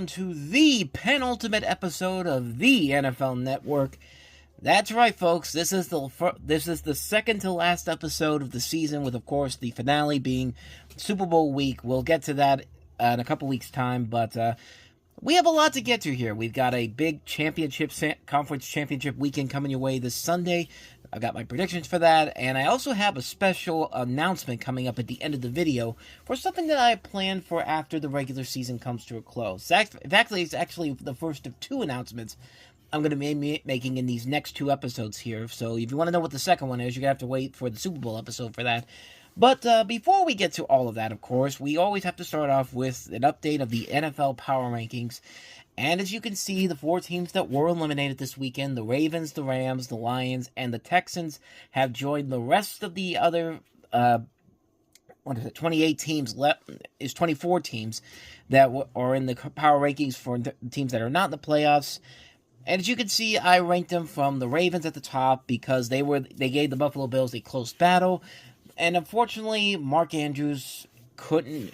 welcome to the penultimate episode of the NFL Network. That's right, folks. This is the second to last episode of the season, with, of course, the finale being Super Bowl week. We'll get to that in a couple weeks' time, but we have a lot to get to here. We've got a big conference championship weekend coming your way this Sunday. I've got my predictions for that, and I also have a special announcement coming up at the end of the video for something that I planned for after the regular season comes to a close. It's actually the first of two announcements I'm going to be making in these next two episodes here. So if you want to know what the second one is, you're going to have to wait for the Super Bowl episode for that. But before we get to all of that, of course, we always have to start off with an update of the NFL Power Rankings. And as you can see, the four teams that were eliminated this weekend, the Ravens, the Rams, the Lions, and the Texans, have joined the rest of the other 28 teams left, is 24 teams that are in the power rankings for teams that are not in the playoffs. And as you can see, I ranked them from the Ravens at the top because they gave the Buffalo Bills a close battle. And unfortunately, Mark Andrews couldn't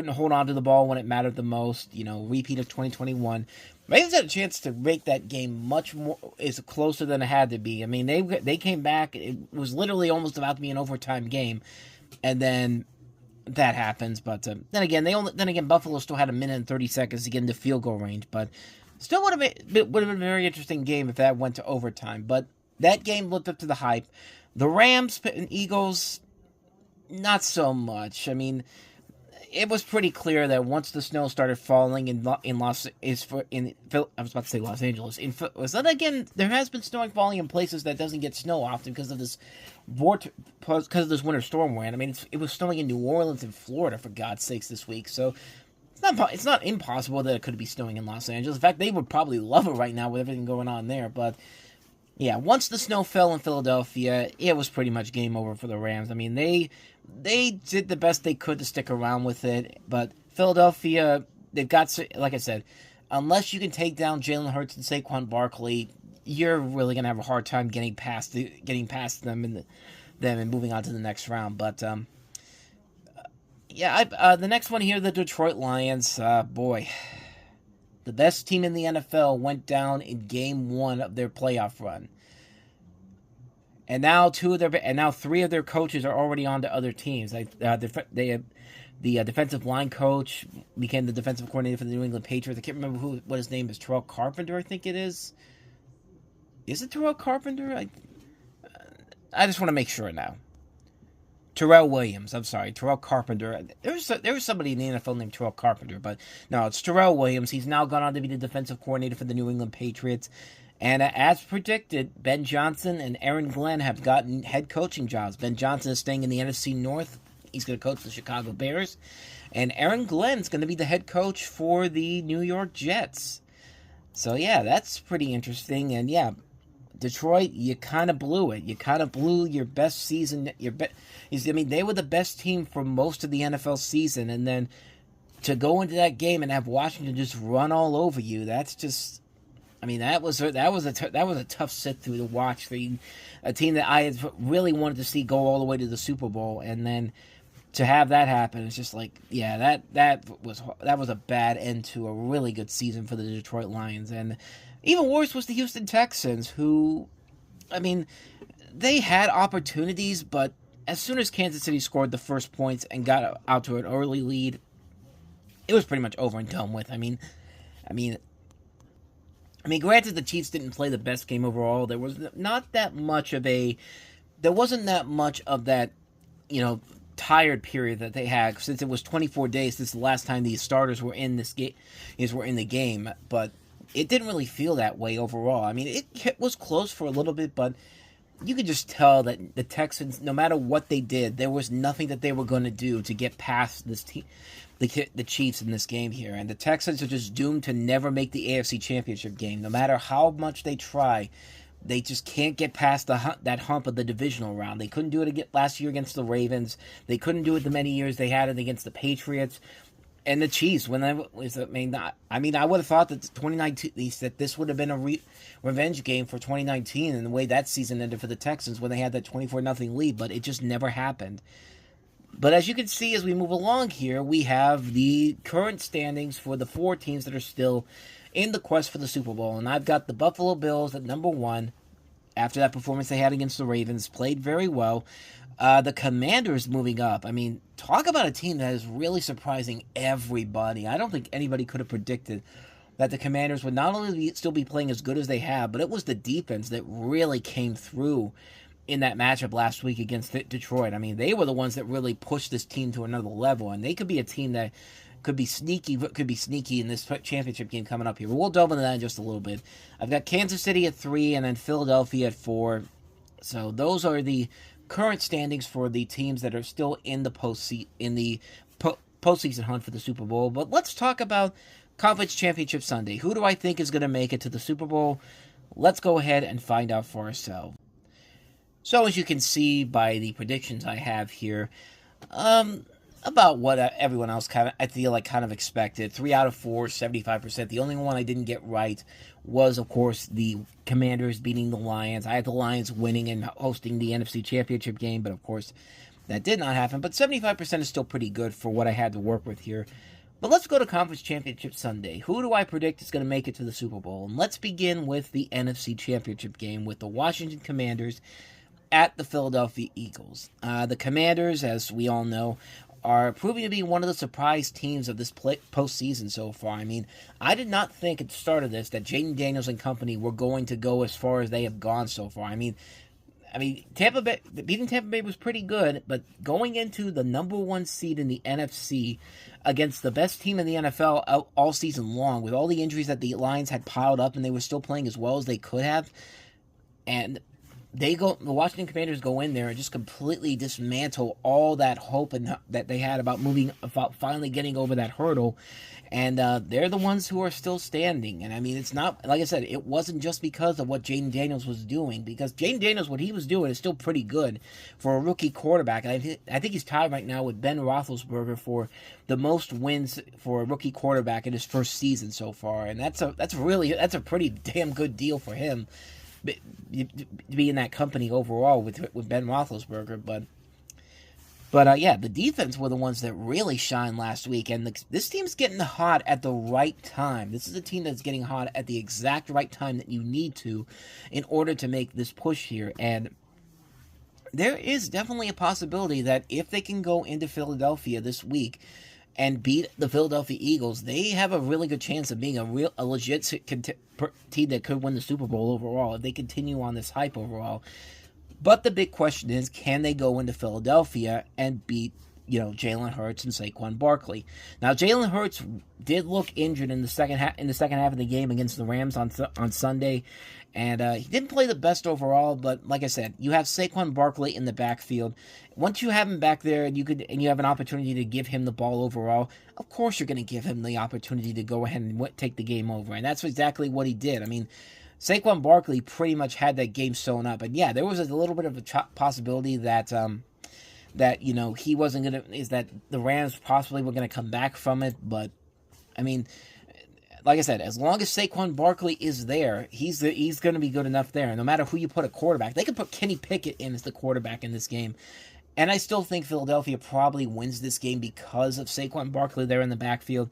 hold on to the ball when it mattered the most. Repeat of 2021. Ravens had a chance to make that game much more closer than it had to be. I mean, they came back. It was literally almost about to be an overtime game, and then that happens. But then again, Buffalo still had a minute and 30 seconds to get into field goal range. But still would have been a very interesting game if that went to overtime. But that game lived up to the hype. The Rams and Eagles, not so much. I mean, it was pretty clear that once the snow started falling Los Angeles. Then again, there has been snowing falling in places that doesn't get snow often because of this winter storm we're in. I mean, it was snowing in New Orleans and Florida, for God's sakes, this week. So it's not impossible that it could be snowing in Los Angeles. In fact, they would probably love it right now with everything going on there. But yeah, once the snow fell in Philadelphia, it was pretty much game over for the Rams. I mean, they did the best they could to stick around with it, but Philadelphia, they've got, like I said, unless you can take down Jalen Hurts and Saquon Barkley, you're really gonna have a hard time getting past them and moving on to the next round. But the next one here, the Detroit Lions. Boy, the best team in the NFL went down in Game 1 of their playoff run. And now three of their coaches are already on to other teams. The defensive line coach became the defensive coordinator for the New England Patriots. I can't remember what his name is. Terrell Carpenter, I think it is. Is it Terrell Carpenter? I just want to make sure now. Terrell Williams. I'm sorry, Terrell Carpenter. There was somebody in the NFL named Terrell Carpenter, but no, it's Terrell Williams. He's now gone on to be the defensive coordinator for the New England Patriots. And as predicted, Ben Johnson and Aaron Glenn have gotten head coaching jobs. Ben Johnson is staying in the NFC North. He's going to coach the Chicago Bears. And Aaron Glenn is going to be the head coach for the New York Jets. So, yeah, that's pretty interesting. And, yeah, Detroit, you kind of blew it. You kind of blew your best season. They were the best team for most of the NFL season. And then to go into that game and have Washington just run all over you, that's just... I mean, that was a tough sit through to watch for a team that I had really wanted to see go all the way to the Super Bowl, and then to have that happen, it's just like, yeah, that was a bad end to a really good season for the Detroit Lions. And even worse was the Houston Texans, who, I mean, they had opportunities, but as soon as Kansas City scored the first points and got out to an early lead, it was pretty much over and done with. I mean, granted, the Chiefs didn't play the best game overall. There was not that much of there wasn't that much of that, tired period that they had, since it was 24 days since the last time these starters were in the game. But it didn't really feel that way overall. I mean, it was close for a little bit, but you could just tell that the Texans, no matter what they did, there was nothing that they were going to do to get past this team. The Chiefs in this game here, and the Texans are just doomed to never make the AFC Championship game. No matter how much they try, they just can't get past that hump of the divisional round. They couldn't do it last year against the Ravens. They couldn't do it the many years they had it against the Patriots and the Chiefs. I would have thought that 2019 that this would have been a revenge game for 2019 and the way that season ended for the Texans when they had that 24-0 lead, but it just never happened. But as you can see, as we move along here, we have the current standings for the 4 teams that are still in the quest for the Super Bowl. And I've got the Buffalo Bills at number 1. After that performance they had against the Ravens, played very well. The Commanders moving up. I mean, talk about a team that is really surprising everybody. I don't think anybody could have predicted that the Commanders would not only still be playing as good as they have, but it was the defense that really came through in that matchup last week against Detroit. I mean, they were the ones that really pushed this team to another level, and they could be a team that could be sneaky in this championship game coming up here. But we'll delve into that in just a little bit. I've got Kansas City at 3 and then Philadelphia at 4. So those are the current standings for the teams that are still in the postseason hunt for the Super Bowl. But let's talk about Conference Championship Sunday. Who do I think is going to make it to the Super Bowl? Let's go ahead and find out for ourselves. So as you can see by the predictions I have here, about what everyone else I feel like kind of expected. 3 out of 4, 75%. The only one I didn't get right was, of course, the Commanders beating the Lions. I had the Lions winning and hosting the NFC Championship game, but of course that did not happen. But 75% is still pretty good for what I had to work with here. But let's go to Conference Championship Sunday. Who do I predict is going to make it to the Super Bowl? And let's begin with the NFC Championship game with the Washington Commanders at the Philadelphia Eagles. The Commanders, as we all know, are proving to be one of the surprise teams of this postseason so far. I mean, I did not think at the start of this that Jaden Daniels and company were going to go as far as they have gone so far. I mean, beating Tampa Bay was pretty good, but going into the number 1 seed in the NFC against the best team in the NFL all season long, with all the injuries that the Lions had piled up and they were still playing as well as they could have, and the Washington Commanders go in there and just completely dismantle all that hope that they had about finally getting over that hurdle. And they're the ones who are still standing. And I mean, it's not, like I said, it wasn't just because of what Jaden Daniels was doing. Because Jaden Daniels, what he was doing is still pretty good for a rookie quarterback. And I think he's tied right now with Ben Roethlisberger for the most wins for a rookie quarterback in his first season so far. And that's a pretty damn good deal for him to be in that company overall with Ben Roethlisberger. But yeah, the defense were the ones that really shined last week, and this team's getting hot at the right time. This is a team that's getting hot at the exact right time that you need to in order to make this push here. And there is definitely a possibility that if they can go into Philadelphia this week and beat the Philadelphia Eagles, they have a really good chance of being a legit team that could win the Super Bowl overall if they continue on this hype overall. But the big question is, can they go into Philadelphia and beat, Jalen Hurts and Saquon Barkley? Now, Jalen Hurts did look injured in the second half of the game against the Rams on Sunday, and he didn't play the best overall. But like I said, you have Saquon Barkley in the backfield. Once you have him back there, and you have an opportunity to give him the ball overall, of course you're going to give him the opportunity to go ahead and take the game over, and that's exactly what he did. I mean, Saquon Barkley pretty much had that game sewn up. And yeah, there was a little bit of a possibility that he wasn't going to, is that the Rams possibly were going to come back from it. But, I mean, like I said, as long as Saquon Barkley is there, he's going to be good enough there. And no matter who you put a quarterback, they could put Kenny Pickett in as the quarterback in this game. And I still think Philadelphia probably wins this game because of Saquon Barkley there in the backfield.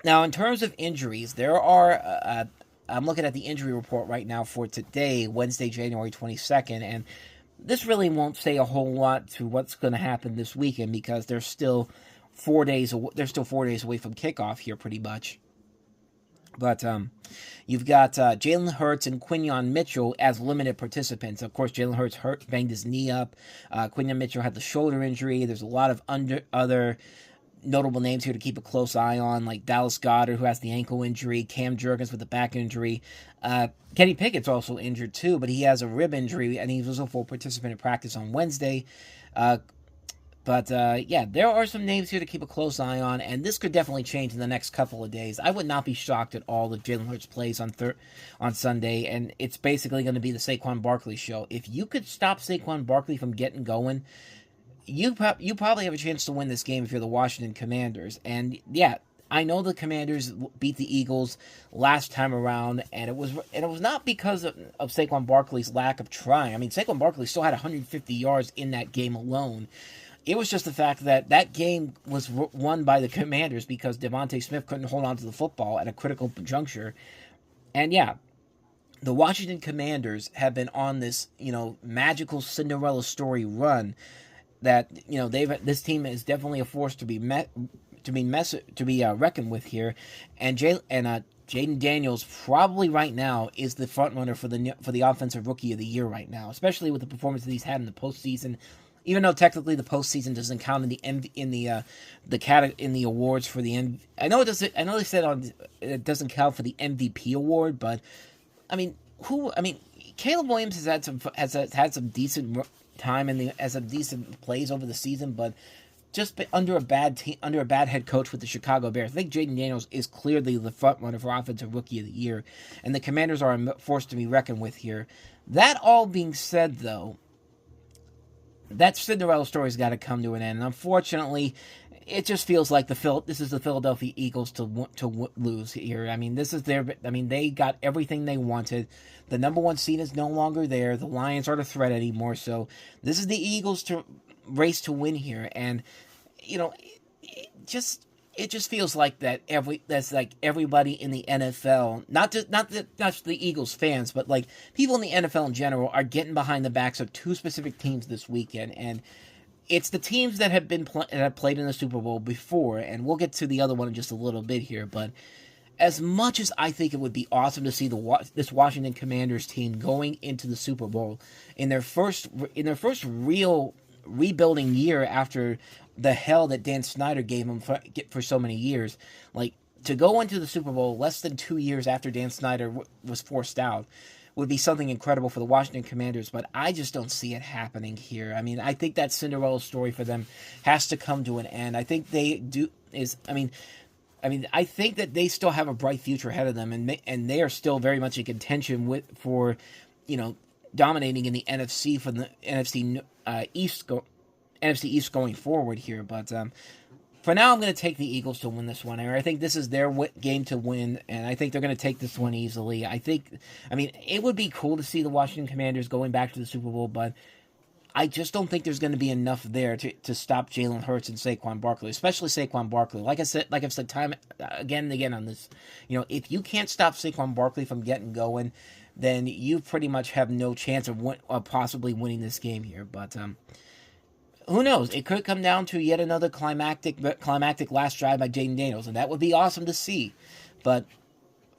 Now, in terms of injuries, there are... I'm looking at the injury report right now for today, Wednesday, January 22nd, and this really won't say a whole lot to what's going to happen this weekend because they're still 4 days away from kickoff here, pretty much. But you've got Jalen Hurts and Quinyon Mitchell as limited participants. Of course, Jalen Hurts banged his knee up. Quinyon Mitchell had the shoulder injury. There's a lot of other notable names here to keep a close eye on, like Dallas Goedert, who has the ankle injury, Cam Jurgens with the back injury. Kenny Pickett's also injured too, but he has a rib injury, and he was a full participant in practice on Wednesday. But yeah, there are some names here to keep a close eye on, and this could definitely change in the next couple of days. I would not be shocked at all if Jalen Hurts plays on Sunday, and it's basically going to be the Saquon Barkley show. If you could stop Saquon Barkley from getting going, you probably have a chance to win this game if you're the Washington Commanders. And yeah, I know the Commanders beat the Eagles last time around, and it was not because of Saquon Barkley's lack of trying. I mean, Saquon Barkley still had 150 yards in that game alone. It was just the fact that that game was won by the Commanders because Devontae Smith couldn't hold on to the football at a critical juncture. And yeah, the Washington Commanders have been on this, magical Cinderella story run that, this team is definitely a force to be reckoned with here. And Jaden Daniels probably right now is the front runner for the offensive rookie of the year right now, especially with the performance that he's had in the postseason. Even though technically the postseason doesn't count in the awards for the I know it doesn't. I know they said it doesn't count for the MVP award, but Caleb Williams has had some decent time has some decent plays over the season, but just under a bad head coach with the Chicago Bears. I think Jaden Daniels is clearly the front runner for offensive rookie of the year, and the Commanders are a force to be reckoned with here. That all being said, though, that Cinderella story's got to come to an end. And unfortunately, it just feels like this is the Philadelphia Eagles to lose here. They got everything they wanted. The number one seed is no longer there. The Lions aren't a threat anymore. So this is the Eagles to race to win here. And it just feels like that's like everybody in the NFL, not just the Eagles fans, but like people in the NFL in general are getting behind the backs of two specific teams this weekend, and it's the teams that have played in the Super Bowl before, and we'll get to the other one in just a little bit here. But as much as I think it would be awesome to see this Washington Commanders team going into the Super Bowl in their first real rebuilding year after the hell that Dan Snyder gave them for so many years, like to go into the Super Bowl less than 2 years after Dan Snyder was forced out would be something incredible for the Washington Commanders, but I just don't see it happening here. I think that Cinderella story for them has to come to an end. I think they do I think that they still have a bright future ahead of them, and they are still very much in contention for dominating in the NFC for the NFC East going forward here. But for now, I'm going to take the Eagles to win this one. I think this is their game to win, and I think they're going to take this one easily. It would be cool to see the Washington Commanders going back to the Super Bowl, but I just don't think there's going to be enough there to stop Jalen Hurts and Saquon Barkley, especially Saquon Barkley. Like I've said time again and again on this, if you can't stop Saquon Barkley from getting going, then you pretty much have no chance of possibly winning this game here. But who knows? It could come down to yet another climactic last drive by Jaden Daniels, and that would be awesome to see. But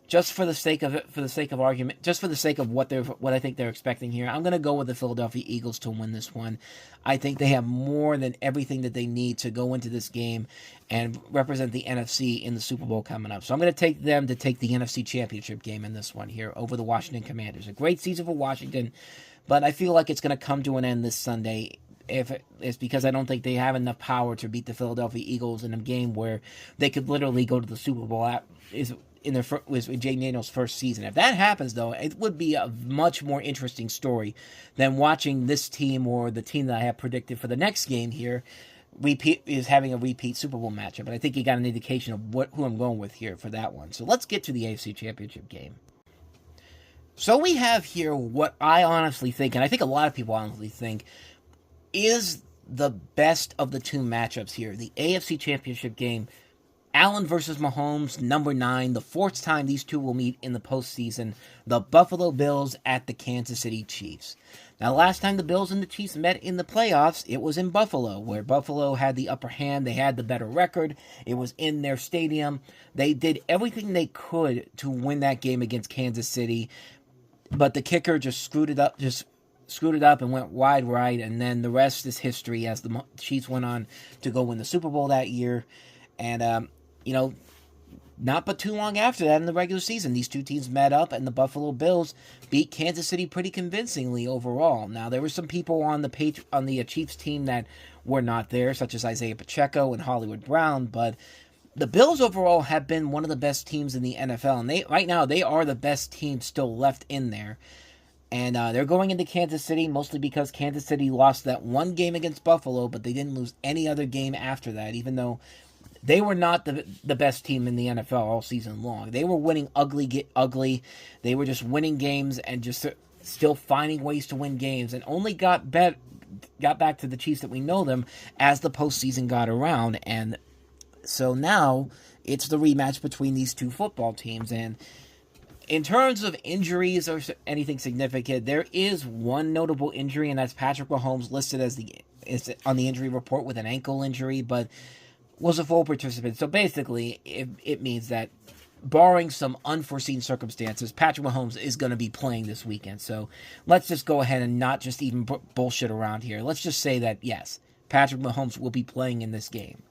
just for the sake of argument, just for the sake of what I think they're expecting here, I'm going to go with the Philadelphia Eagles to win this one. I think they have more than everything that they need to go into this game and represent the NFC in the Super Bowl coming up. So I'm going to take them to take the NFC Championship game in this one here over the Washington Commanders. A great season for Washington, but I feel like it's going to come to an end this Sunday. If it's because I don't think they have enough power to beat the Philadelphia Eagles in a game where they could literally go to the Super Bowl was Jaden Daniels' first season. If that happens, though, it would be a much more interesting story than watching this team or the team that I have predicted for the next game here is having a repeat Super Bowl matchup. But I think you got an indication of who I'm going with here for that one. So let's get to the AFC Championship game. So we have here what I honestly think, and I think a lot of people honestly think, is the best of the two matchups here. The AFC Championship game, Allen versus Mahomes, number 9, the fourth time these two will meet in the postseason. The Buffalo Bills at the Kansas City Chiefs. Now, last time the Bills and the Chiefs met in the playoffs, it was in Buffalo, where Buffalo had the upper hand. They had the better record. It was in their stadium. They did everything they could to win that game against Kansas City, but the kicker just screwed it up and went wide right, and then the rest is history as the Chiefs went on to go win the Super Bowl that year. And, not but too long after that in the regular season, these two teams met up, and the Buffalo Bills beat Kansas City pretty convincingly overall. Now, there were some people on the Chiefs team that were not there, such as Isaiah Pacheco and Hollywood Brown, but the Bills overall have been one of the best teams in the NFL, and right now they are the best team still left in there. And they're going into Kansas City mostly because Kansas City lost that one game against Buffalo, but they didn't lose any other game after that, even though they were not the best team in the NFL all season long. They were winning ugly. They were just winning games and just still finding ways to win games, and only got got back to the Chiefs that we know them as the postseason got around. And so now it's the rematch between these two football teams. And in terms of injuries or anything significant, there is one notable injury, and that's Patrick Mahomes listed as on the injury report with an ankle injury, but was a full participant. So basically, it means that barring some unforeseen circumstances, Patrick Mahomes is going to be playing this weekend. So let's just go ahead and not just even bullshit around here. Let's just say that, yes, Patrick Mahomes will be playing in this game.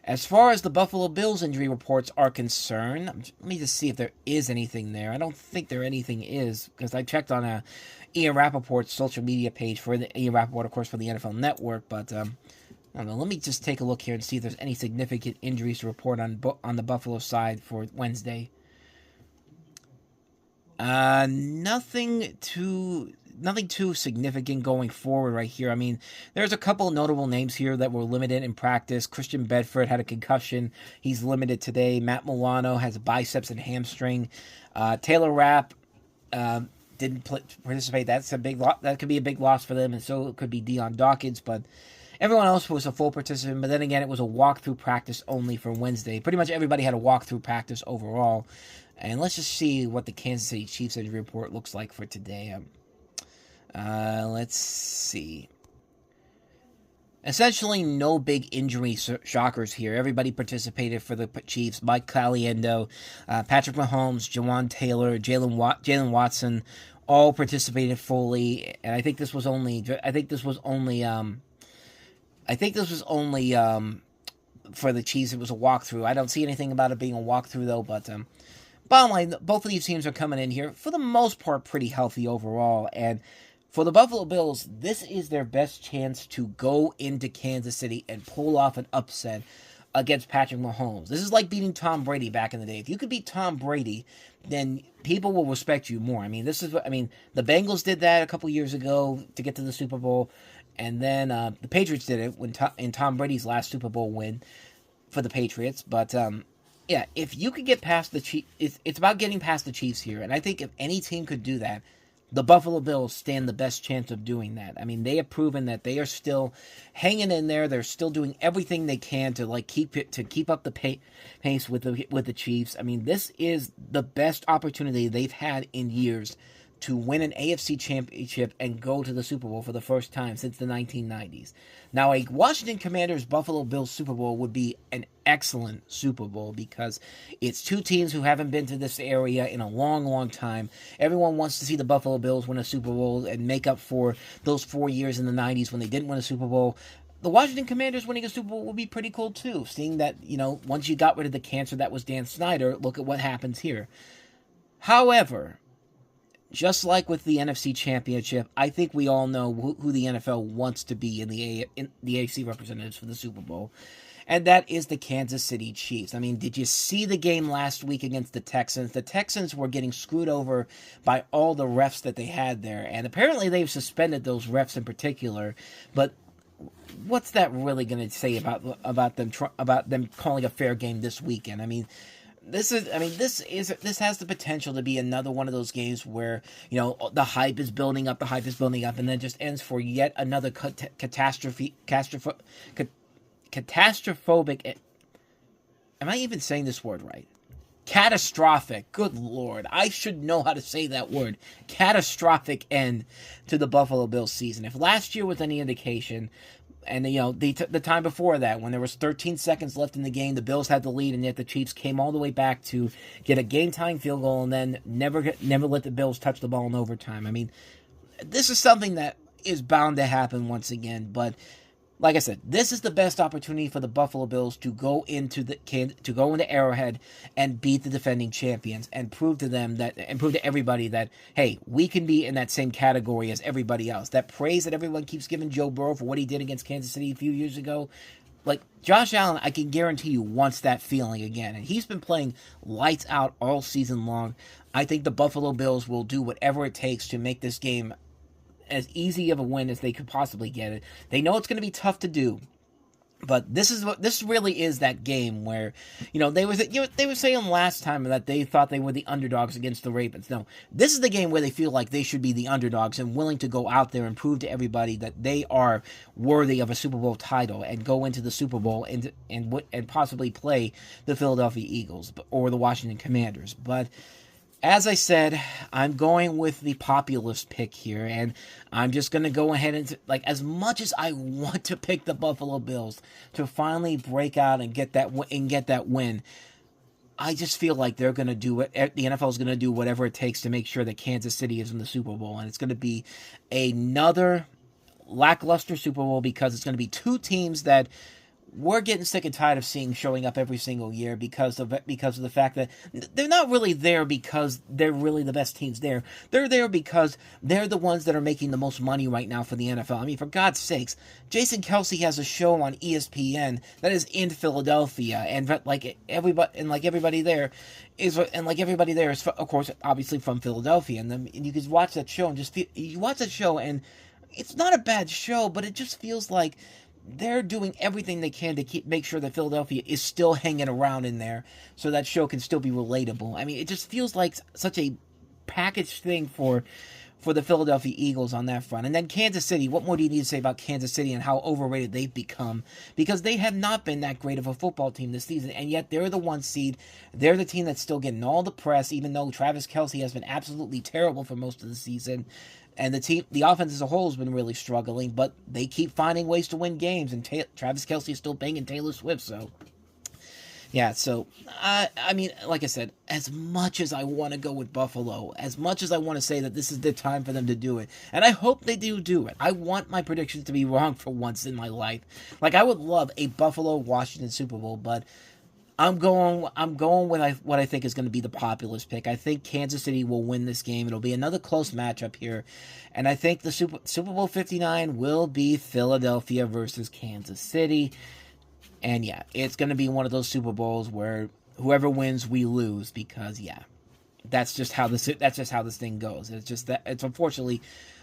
As far as the Buffalo Bills injury reports are concerned, let me just see if there is anything there. I don't think anything is, because I checked on Ian Rappaport's social media page for Ian Rappaport, of course, for the NFL Network, but I don't know. Let me just take a look here and see if there's any significant injuries to report on the Buffalo side for Wednesday. Nothing too significant going forward right here. I mean, there's a couple of notable names here that were limited in practice. Christian Bedford had a concussion. He's limited today. Matt Milano has a biceps and hamstring. Taylor Rapp didn't participate. That's a big that could be a big loss for them, and so it could be Dion Dawkins, but everyone else was a full participant. But then again, it was a walkthrough practice only for Wednesday. Pretty much everybody had a walkthrough practice overall. And let's just see what the Kansas City Chiefs injury report looks like for today. Let's see. Essentially, no big injury shockers here. Everybody participated for the Chiefs. Mike Caliendo, Patrick Mahomes, Jawan Taylor, Jalen Watson, all participated fully. And I think this was only for the Chiefs. It was a walkthrough. I don't see anything about it being a walkthrough though. But bottom line, both of these teams are coming in here for the most part pretty healthy overall. And for the Buffalo Bills, this is their best chance to go into Kansas City and pull off an upset against Patrick Mahomes. This is like beating Tom Brady back in the day. If you could beat Tom Brady, then people will respect you more. I mean, the Bengals did that a couple years ago to get to the Super Bowl, and then the Patriots did it in Tom Brady's last Super Bowl win for the Patriots. But yeah, if you could get past the Chiefs, it's about getting past the Chiefs here, and I think if any team could do that, the Buffalo Bills stand the best chance of doing that. I mean, they have proven that they are still hanging in there. They're still doing everything they can to keep up the pace with the Chiefs. I mean, this is the best opportunity they've had in years to win an AFC championship and go to the Super Bowl for the first time since the 1990s. Now, a Washington Commanders Buffalo Bills Super Bowl would be an excellent Super Bowl because it's two teams who haven't been to this area in a long, long time. Everyone wants to see the Buffalo Bills win a Super Bowl and make up for those 4 years in the 90s when they didn't win a Super Bowl. The Washington Commanders winning a Super Bowl would be pretty cool too, seeing that, once you got rid of the cancer that was Dan Snyder, look at what happens here. However, just like with the NFC Championship, I think we all know who the NFL wants to be in the AFC representatives for the Super Bowl, and that is the Kansas City Chiefs. I mean, did you see the game last week against the Texans? The Texans were getting screwed over by all the refs that they had there, and apparently they've suspended those refs in particular, but what's that really going to say about them calling a fair game this weekend? I mean, this has the potential to be another one of those games where, the hype is building up, and then just ends for yet another catastrophic. Am I even saying this word right? Catastrophic. Good Lord. I should know how to say that word. Catastrophic end to the Buffalo Bills season. If last year was any indication, and the time before that, when there was 13 seconds left in the game, the Bills had the lead, and yet the Chiefs came all the way back to get a game-tying field goal, and then never let the Bills touch the ball in overtime. I mean, this is something that is bound to happen once again. But like I said, this is the best opportunity for the Buffalo Bills to go into Arrowhead and beat the defending champions and prove to everybody that, hey, we can be in that same category as everybody else. That praise that everyone keeps giving Joe Burrow for what he did against Kansas City a few years ago, like Josh Allen, I can guarantee you wants that feeling again, and he's been playing lights out all season long. I think the Buffalo Bills will do whatever it takes to make this game as easy of a win as they could possibly get it. They know it's going to be tough to do, But this really is that game where, they were saying last time that they thought they were the underdogs against the Ravens. No, this is the game where they feel like they should be the underdogs and willing to go out there and prove to everybody that they are worthy of a Super Bowl title and go into the Super Bowl and possibly play the Philadelphia Eagles or the Washington Commanders. But as I said, I'm going with the populist pick here, and I'm just going to go ahead and, as much as I want to pick the Buffalo Bills to finally break out and get that win, I just feel like they're going to do it. The NFL is going to do whatever it takes to make sure that Kansas City is in the Super Bowl, and it's going to be another lackluster Super Bowl because it's going to be two teams that we're getting sick and tired of seeing showing up every single year because of the fact that they're not really there because they're really the best teams there. They're there because they're the ones that are making the most money right now for the NFL. I mean, for God's sakes, Jason Kelce has a show on ESPN that is in Philadelphia, and everybody there is, of course, obviously from Philadelphia, and you can watch that show and you watch that show, and it's not a bad show, but it just feels like they're doing everything they can to make sure that Philadelphia is still hanging around in there so that show can still be relatable. I mean, it just feels like such a packaged thing for the Philadelphia Eagles on that front. And then Kansas City, what more do you need to say about Kansas City and how overrated they've become? Because they have not been that great of a football team this season, and yet they're the 1 seed. They're the team that's still getting all the press, even though Travis Kelce has been absolutely terrible for most of the season. And the offense as a whole has been really struggling, but they keep finding ways to win games, and Travis Kelce is still banging Taylor Swift, so yeah, so, I mean, like I said, as much as I want to go with Buffalo, as much as I want to say that this is the time for them to do it, and I hope they do it. I want my predictions to be wrong for once in my life. I would love a Buffalo-Washington Super Bowl, but I'm going with what I think is going to be the populist pick. I think Kansas City will win this game. It'll be another close matchup here. And I think the Super Bowl 59 will be Philadelphia versus Kansas City. And yeah, it's going to be one of those Super Bowls where whoever wins, we lose, because yeah, that's just how this thing goes. It's just that it's unfortunately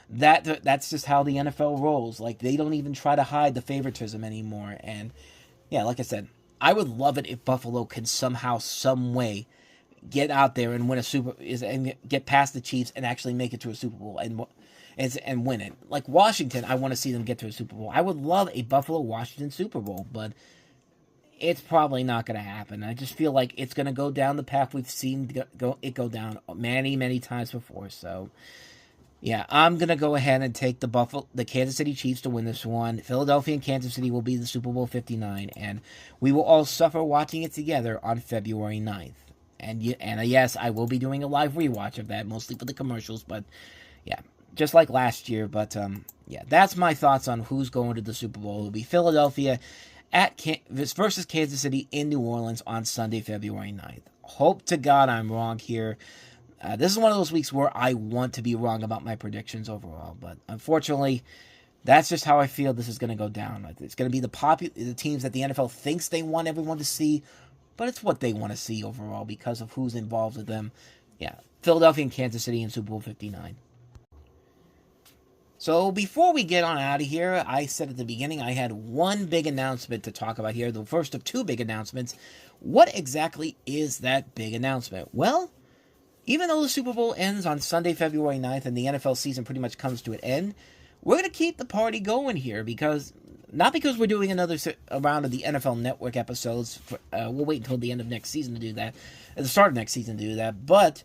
that's just how the NFL rolls. They don't even try to hide the favoritism anymore. And yeah, like I said, I would love it if Buffalo can somehow, some way, get out there and win and get past the Chiefs and actually make it to a Super Bowl and win it. Like Washington, I want to see them get to a Super Bowl. I would love a Buffalo-Washington Super Bowl, but it's probably not going to happen. I just feel like it's going to go down the path we've seen go down many, many times before. So yeah, I'm going to go ahead and take the Kansas City Chiefs to win this one. Philadelphia and Kansas City will be the Super Bowl 59, and we will all suffer watching it together on February 9th. And yes, I will be doing a live rewatch of that, mostly for the commercials, but yeah, just like last year. But yeah, that's my thoughts on who's going to the Super Bowl. It'll be Philadelphia versus Kansas City in New Orleans on Sunday, February 9th. Hope to God I'm wrong here. This is one of those weeks where I want to be wrong about my predictions overall, but unfortunately, that's just how I feel this is going to go down. It's going to be the teams that the NFL thinks they want everyone to see, but it's what they want to see overall because of who's involved with them. Yeah, Philadelphia and Kansas City in Super Bowl 59. So before we get on out of here, I said at the beginning I had one big announcement to talk about here, the first of two big announcements. What exactly is that big announcement? Well, even though the Super Bowl ends on Sunday, February 9th, and the NFL season pretty much comes to an end, we're going to keep the party going here not because we're doing another round of the NFL Network episodes. We'll wait until the end of next season to do that, at the start of next season to do that, but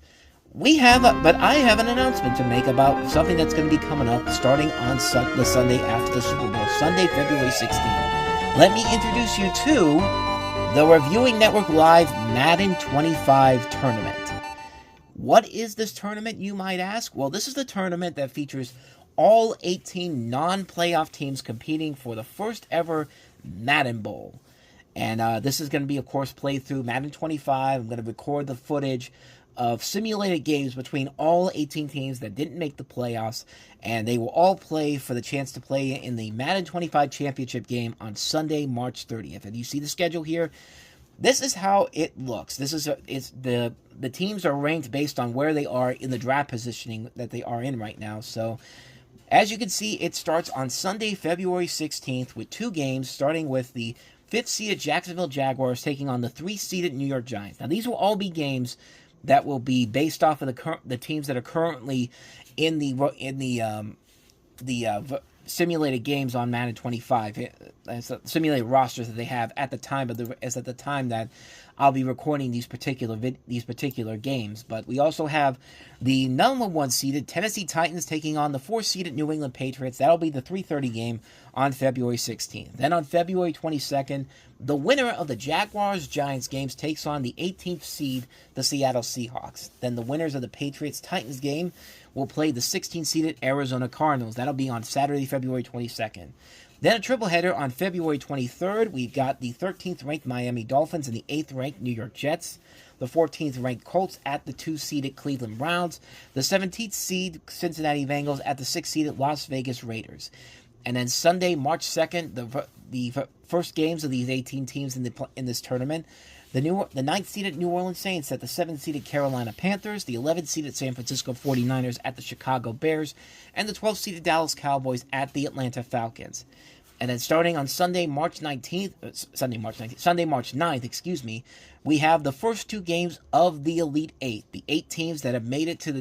I have an announcement to make about something that's going to be coming up starting on the Sunday after the Super Bowl, Sunday, February 16th. Let me introduce you to the Reviewing Network Live Madden 25 Tournament. What is this tournament, you might ask? Well, this is the tournament that features all 18 non-playoff teams competing for the first ever Madden Bowl. And this is going to be, of course, played through Madden 25. I'm going to record the footage of simulated games between all 18 teams that didn't make the playoffs, and they will all play for the chance to play in the Madden 25 championship game on Sunday, March 30th. And you see the schedule here. This is how it looks. The teams are ranked based on where they are in the draft positioning that they are in right now. So As you can see, it starts on Sunday, February 16th with 2 games, starting with the 5th-seeded Jacksonville Jaguars taking on the 3rd-seeded New York Giants. Now, these will all be games that will be based off of the teams that are currently in the simulated games on Madden 25, simulated rosters that they have at the time that I'll be recording these particular games. But we also have the number 1 seeded Tennessee Titans taking on the 4th seeded New England Patriots. That'll be the 3:30 game on February 16th. Then on February 22nd, the winner of the Jaguars-Giants games takes on the 18th seed, the Seattle Seahawks. Then the winners of the Patriots-Titans game will play the 16th-seeded Arizona Cardinals. That'll be on Saturday, February 22nd. Then a tripleheader on February 23rd. We've got the 13th-ranked Miami Dolphins and the 8th-ranked New York Jets. The 14th-ranked Colts at the 2-seeded Cleveland Browns. The 17th-seed Cincinnati Bengals at the 6th-seeded Las Vegas Raiders. And then Sunday, March 2nd, the first games of these 18 teams in this tournament. The 9th-seeded New Orleans Saints at the 7th-seeded Carolina Panthers, the 11th-seeded San Francisco 49ers at the Chicago Bears, and the 12th-seeded Dallas Cowboys at the Atlanta Falcons. And then starting on Sunday, March 9th, we have the first 2 games of the Elite 8. The 8 teams that have made it to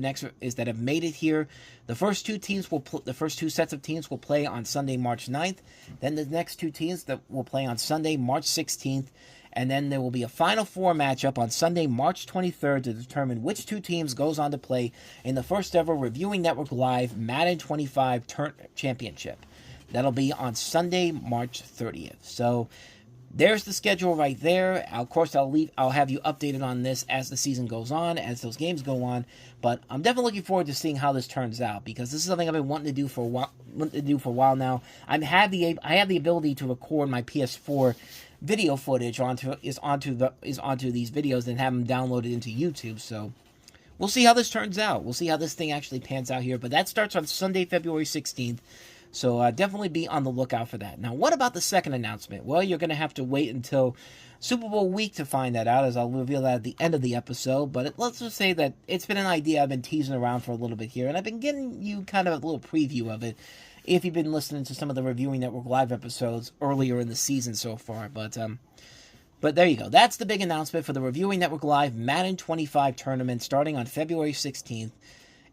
here. The first 2 sets of teams will play on Sunday, March 9th. Then the next 2 teams that will play on Sunday, March 16th. And then there will be a Final Four matchup on Sunday, March 23rd to determine which 2 teams goes on to play in the first ever Reviewing Network Live Madden 25 Championship. That'll be on Sunday, March 30th. So there's the schedule right there. Of course, I'll have you updated on this as the season goes on, as those games go on. But I'm definitely looking forward to seeing how this turns out, because this is something I've been wanting to do for a while now. I have the ability to record my PS4 video footage onto these videos and have them downloaded into YouTube. So we'll see how this turns out. We'll see how this thing actually pans out here. But that starts on Sunday, February 16th. So definitely be on the lookout for that. Now, what about the second announcement? Well, you're going to have to wait until Super Bowl week to find that out, as I'll reveal that at the end of the episode. But let's just say that it's been an idea I've been teasing around for a little bit here, and I've been getting you kind of a little preview of it if you've been listening to some of the Reviewing Network Live episodes earlier in the season so far. But there you go. That's the big announcement for the Reviewing Network Live Madden 25 tournament starting on February 16th.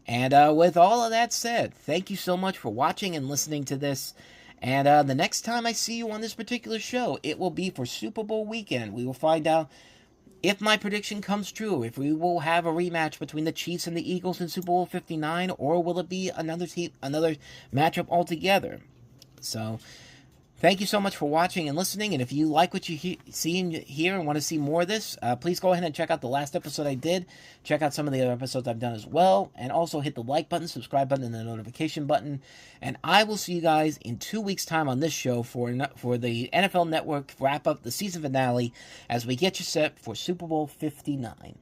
And with all of that said, thank you so much for watching and listening to this. And the next time I see you on this particular show, it will be for Super Bowl weekend. We will find out if my prediction comes true, if we will have a rematch between the Chiefs and the Eagles in Super Bowl 59, or will it be another matchup altogether. So thank you so much for watching and listening, and if you like what you see and hear and want to see more of this, please go ahead and check out the last episode I did. Check out some of the other episodes I've done as well, and also hit the like button, subscribe button, and the notification button. And I will see you guys in 2 weeks' time on this show for the NFL Network wrap-up, the season finale, as we get you set for Super Bowl 59.